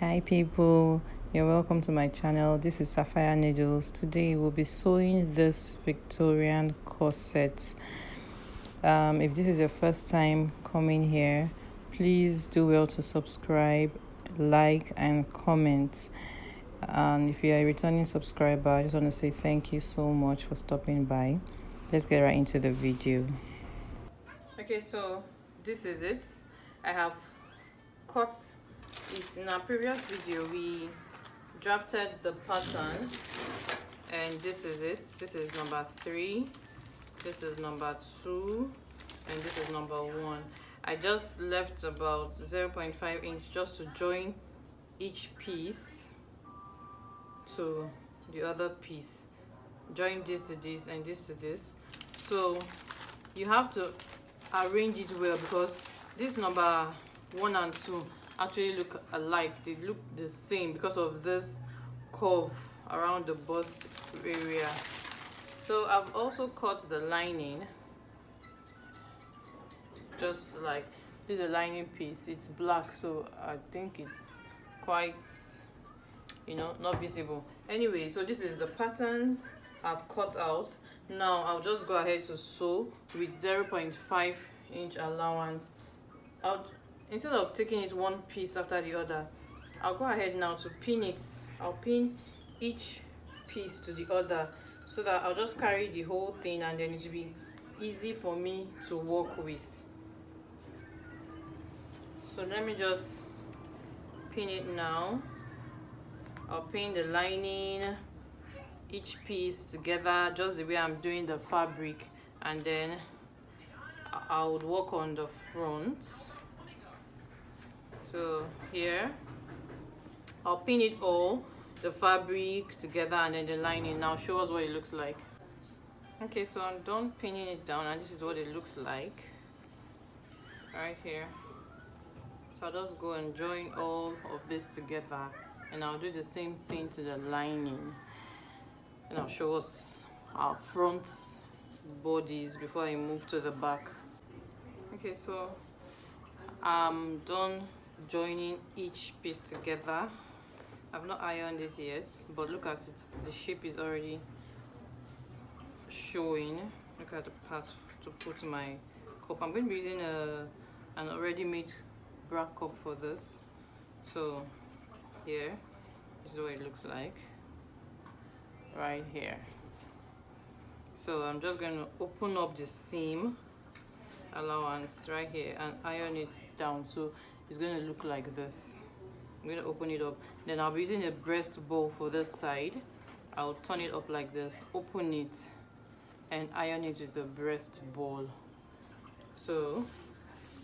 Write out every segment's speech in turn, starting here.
Hi people, you're welcome to my channel. This is Sapphire Needles. Today we'll be sewing this Victorian corset. If this is your first time coming here, please do well to subscribe, like and comment. And if you're a returning subscriber, I just want to say thank you so much for stopping by. Let's get right into the video. Okay, so this is it. I have cut it. In our previous video we drafted the pattern, and this is it. This is number 3, this is number 2, and this is number 1. I just left about 0.5 inch just to join each piece to the other piece, join this to this and this to this. So you have to arrange it well because this number 1 and 2 actually look alike. They look the same because of this curve around the bust area. So I've also cut the lining, just like this is a lining piece. It's black, so I think it's quite, not visible. Anyway, so this is the patterns I've cut out. Now I'll just go ahead to sew with 0.5 inch allowance. Instead of taking it one piece after the other, I'll go ahead now to pin it. I'll pin each piece to the other so that I'll just carry the whole thing, and then it will be easy for me to work with. So let me just pin it now. I'll pin the lining, each piece together just the way I'm doing the fabric, and then I would work on the front. So here I'll pin it all, the fabric together and then the lining. Now show us what it looks like. Okay, so I'm done pinning it down, and this is what it looks like right here. So I'll just go and join all of this together, and I'll do the same thing to the lining, and I'll show us our front bodies before I move to the back. Okay, so I'm done joining each piece together. I've not ironed it yet, but look at it, the shape is already showing. Look at the part to put my cup. I'm going to be using an already made bra cup for this. So here, this is what it looks like right here. So I'm just going to open up the seam allowance right here and iron it down, so it's going to look like this. I'm going to open it up, then I'll be using a breast bowl for this side. I'll turn it up like this, open it and iron it with the breast bowl. So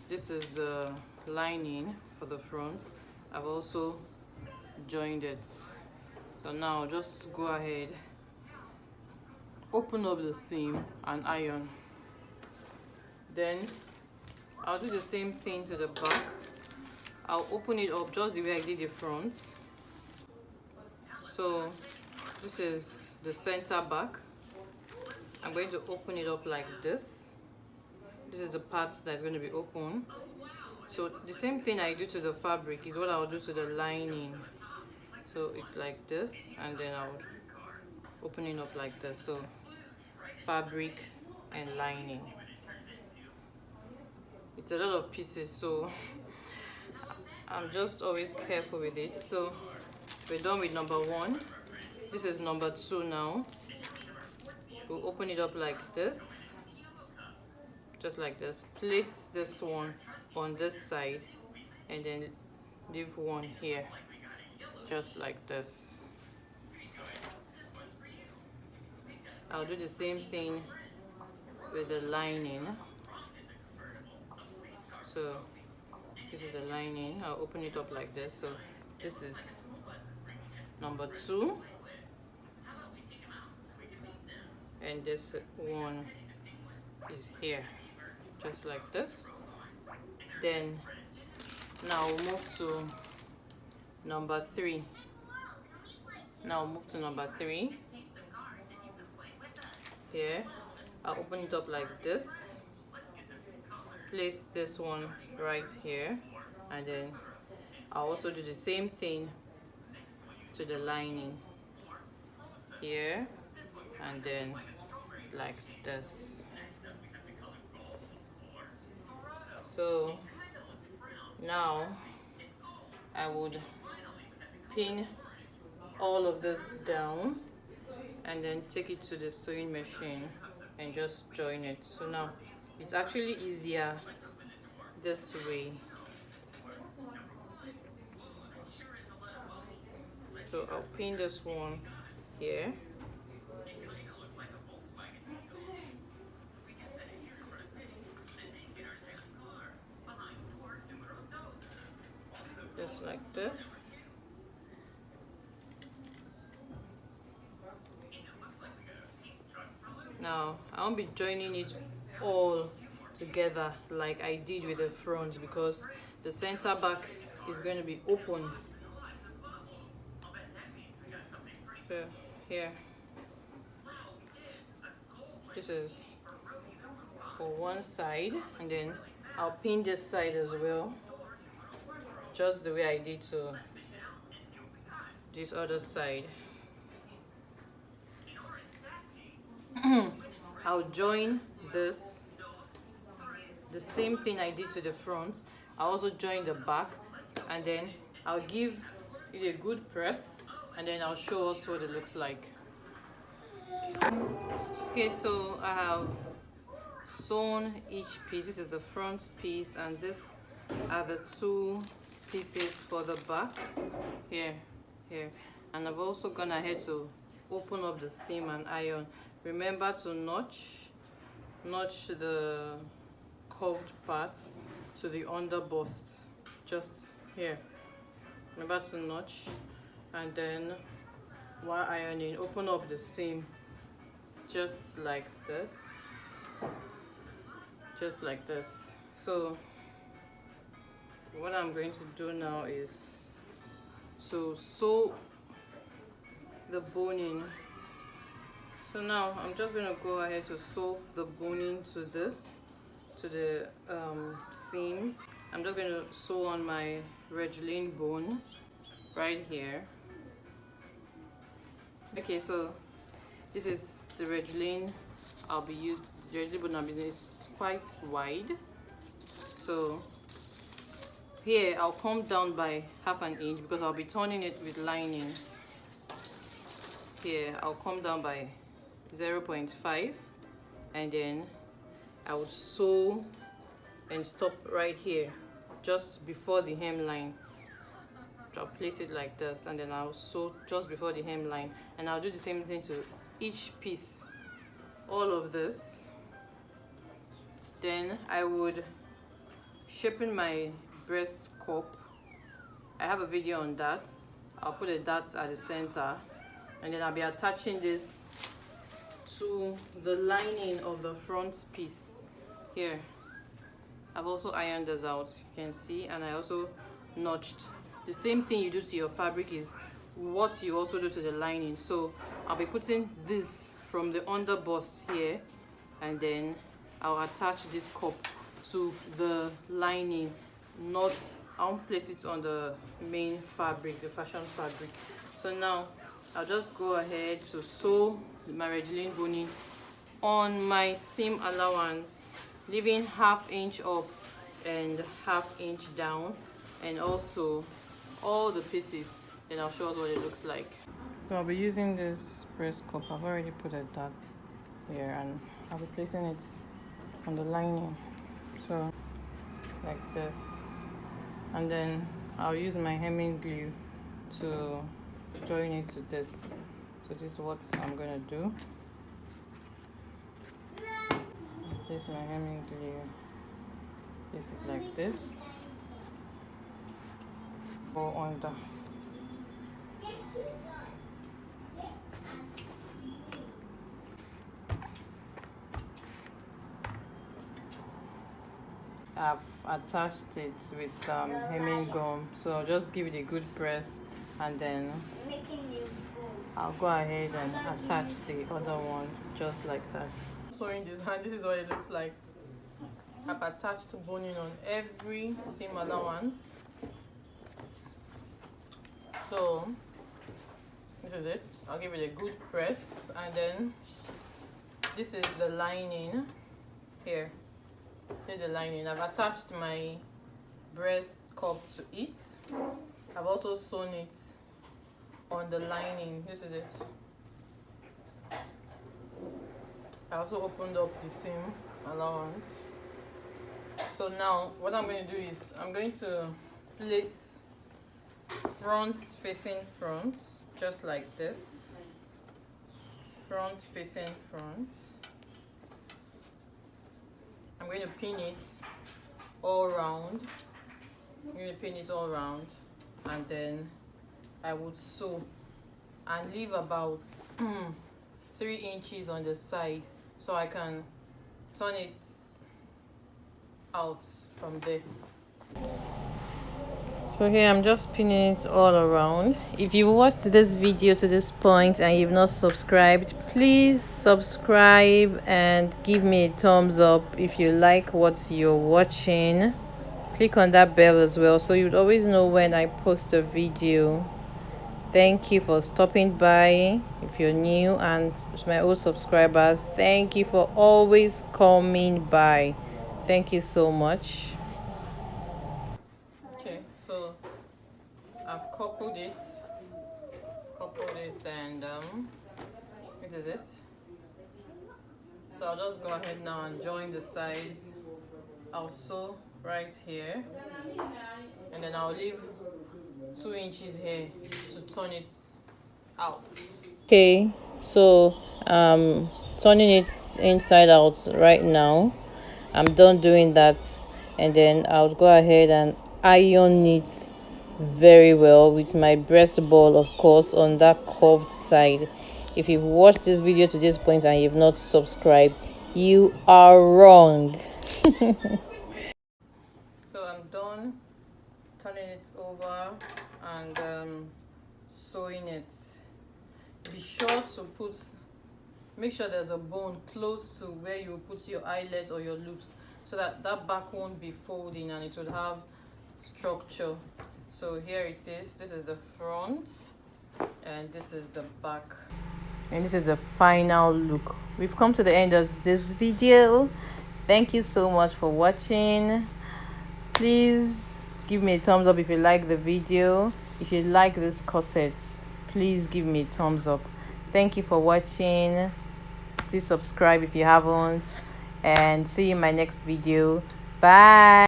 this is the lining for the front. I've also joined it. So now just go ahead, open up the seam and iron. Then I'll do the same thing to the back. I'll open it up just the way I did the front. So this is the center back. I'm going to open it up like this. This is the part that's going to be open. So the same thing I do to the fabric is what I'll do to the lining. So it's like this, and then I'll open it up like this. So fabric and lining. It's a lot of pieces, so I'm just always careful with it. So we're done with number 1. This is number 2 now. We'll open it up like this, just like this. Place this one on this side and then leave one here, just like this. I'll do the same thing with the lining. So this is the lining. I'll open it up like this. So this is number 2, and this one is here, just like this. Then now we'll move to number 3. Now move to number 3. Here I'll open it up like this, place this one right here, and then I'll also do the same thing to the lining here, and then like this. So now I would pin all of this down and then take it to the sewing machine and just join it. So now it's actually easier this way. So I'll pin this one here. Just like this. Now I won't be joining it all together like I did with the front, because the center back is going to be open. So here, this is for one side, and then I'll pin this side as well, just the way I did to this other side. I'll join this, the same thing I did to the front. I'll also join the back, and then I'll give it a good press, and then I'll show us what it looks like. Okay, so I have sewn each piece. This is the front piece, and this are the two pieces for the back, here, and I've also gone ahead to open up the seam and iron. Remember to notch the curved part to the under bust, just here. Remember to notch, and then while ironing, open up the seam just like this, So what I'm going to do now is to sew the boning. So now I'm just going to go ahead to sew the boning to this, to the seams. I'm just going to sew on my Regilene bone right here. Okay, so this is the Regilene I'll be using. The Regilene bone I'm using is quite wide, so here I'll come down by ½ an inch because I'll be turning it with lining. Here I'll come down by 0.5, and then I would sew and stop right here just before the hemline. I'll place it like this, and then I'll sew just before the hemline, and I'll do the same thing to each piece, all of this. Then I would shape my breast cup. I have a video on that. I'll put a dart at the center, and then I'll be attaching this to the lining of the front piece here. I've also ironed this out, you can see, and I also notched. The same thing you do to your fabric is what you also do to the lining. So I'll be putting this from the under bust here, and then I'll attach this cup to the lining. I won't place it on the main fabric, the fashion fabric. So now I'll just go ahead to sew my Regilene boning on my seam allowance, leaving ½ inch up and ½ inch down, and also all the pieces. Then I'll show us what it looks like. So I'll be using this breast cup. I've already put a dart here, and I'll be placing it on the lining, so like this, and then I'll use my hemming glue to join it to this. So this is what I'm gonna do. This is my hemming glue. Place it like this, go under. I've attached it with hemming gum, so I'll just give it a good press, and then I'll go ahead and attach the other one just like that. Sewing this hand, this is what it looks like. I've attached boning on every seam allowance. So this is it. I'll give it a good press, and then this is the lining here. This is the lining. I've attached my breast cup to it. I've also sewn it on the lining. This is it. I also opened up the seam allowance. So now what I'm going to do is I'm going to place front facing front, just like this. Front facing front. I'm going to pin it all round. I'm going to pin it all round, and then I would sew and leave about 3 inches on the side so I can turn it out from there. So here I'm just pinning it all around. If you watched this video to this point and you've not subscribed, please subscribe and give me a thumbs up if you like what you're watching. Click on that bell as well so you'd always know when I post a video. Thank you for stopping by if you're new, and to my old subscribers, thank you for always coming by. Thank you so much. Okay, so I've coupled it, and this is it. So I'll just go ahead now and join the sides. I'll sew right here, and then I'll leave 2 inches here to turn it out. Okay, so turning it inside out right now. I'm done doing that, and then I'll go ahead and iron it very well with my breast ball, of course, on that curved side. If you've watched this video to this point and you've not subscribed, you are wrong. So I'm done turning it over and sewing it. Be sure to make sure there's a bone close to where you put your eyelet or your loops, so that that back won't be folding and it would have structure. So here it is. This is the front and this is the back, and this is the final look. We've come to the end of this video. Thank you so much for watching. Please give me a thumbs up if you like the video. If you like this corset, please give me a thumbs up. Thank you for watching. Please subscribe if you haven't, and see you in my next video. Bye.